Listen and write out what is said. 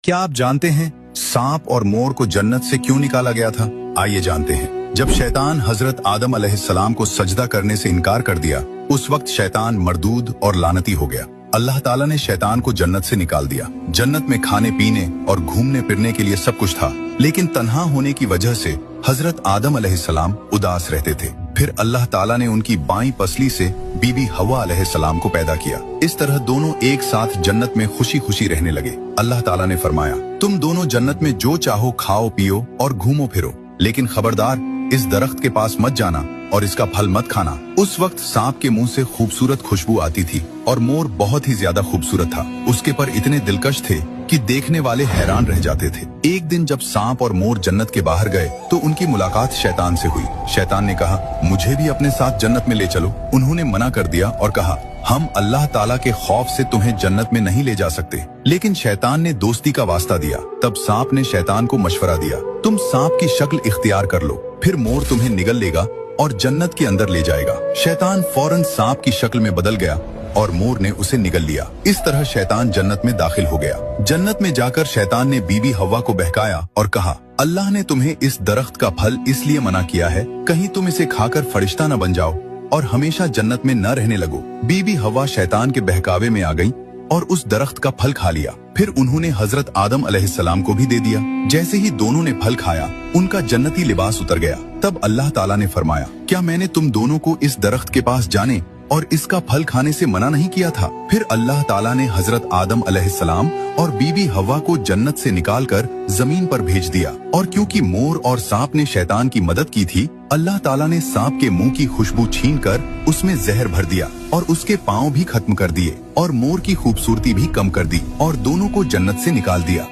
क्या आप जानते हैं सांप और मोर को जन्नत से क्यों निकाला गया था? आइए जानते हैं। जब शैतान हजरत आदम अलैहिस्सलाम को सजदा करने से इनकार कर दिया, उस वक्त शैतान मरदूद और लानती हो गया। अल्लाह ताला ने शैतान को जन्नत से निकाल दिया। जन्नत में खाने पीने और घूमने फिरने के लिए सब कुछ था, लेकिन तन्हा होने की वजह से हजरत आदम अलैहिस्सलाम उदास रहते थे। फिर अल्लाह ताला ने उनकी बाईं पसली से बीबी हवा अलैहिस्सलाम को पैदा किया। इस तरह दोनों एक साथ जन्नत में खुशी खुशी रहने लगे। अल्लाह ताला ने फरमाया, तुम दोनों जन्नत में जो चाहो खाओ पियो और घूमो फिरो, लेकिन खबरदार इस दरख्त के पास मत जाना और इसका फल मत खाना। उस वक्त सांप के मुंह से खूबसूरत खुशबू आती थी और मोर बहुत ही ज्यादा खूबसूरत था। उसके पर इतने दिलकश थे कि देखने वाले हैरान रह जाते थे। एक दिन जब सांप और मोर जन्नत के बाहर गए तो उनकी मुलाकात शैतान से हुई। शैतान ने कहा, मुझे भी अपने साथ जन्नत में ले चलो। उन्होंने मना कर दिया और कहा, हम अल्लाह ताला के खौफ से तुम्हें जन्नत में नहीं ले जा सकते। लेकिन शैतान ने दोस्ती का वास्ता दिया। तब सांप ने शैतान को मशवरा दिया, तुम सांप की शक्ल इख्तियार कर लो, फिर मोर तुम्हें निगल लेगा और जन्नत के अंदर ले जाएगा। शैतान फौरन सांप की शक्ल में बदल गया और मोर ने उसे निगल लिया। इस तरह शैतान जन्नत में दाखिल हो गया। जन्नत में जाकर शैतान ने बीबी हवा को बहकाया और कहा, अल्लाह ने तुम्हें इस दरख्त का फल इसलिए मना किया है, कहीं तुम इसे खाकर फरिश्ता न बन जाओ और हमेशा जन्नत में न रहने लगो। बीबी हवा शैतान के बहकावे में आ गई और उस दरख्त का फल खा लिया। फिर उन्होंने हजरत आदम अलैहिस्सलाम को भी दे दिया। जैसे ही दोनों ने फल खाया, उनका जन्नती लिबास उतर गया। तब अल्लाह ताला ने फरमाया, क्या मैंने तुम दोनों को इस दरख्त के पास जाने और इसका फल खाने से मना नहीं किया था? फिर अल्लाह ताला ने हजरत आदम अलैहिस्सलाम और बीबी हवा को जन्नत से निकालकर जमीन पर भेज दिया। और क्योंकि मोर और सांप ने शैतान की मदद की थी, अल्लाह ताला ने सांप के मुंह की खुशबू छीनकर उसमें जहर भर दिया और उसके पांव भी खत्म कर दिए और मोर की खूबसूरती भी कम कर दी और दोनों को जन्नत से निकाल दिया।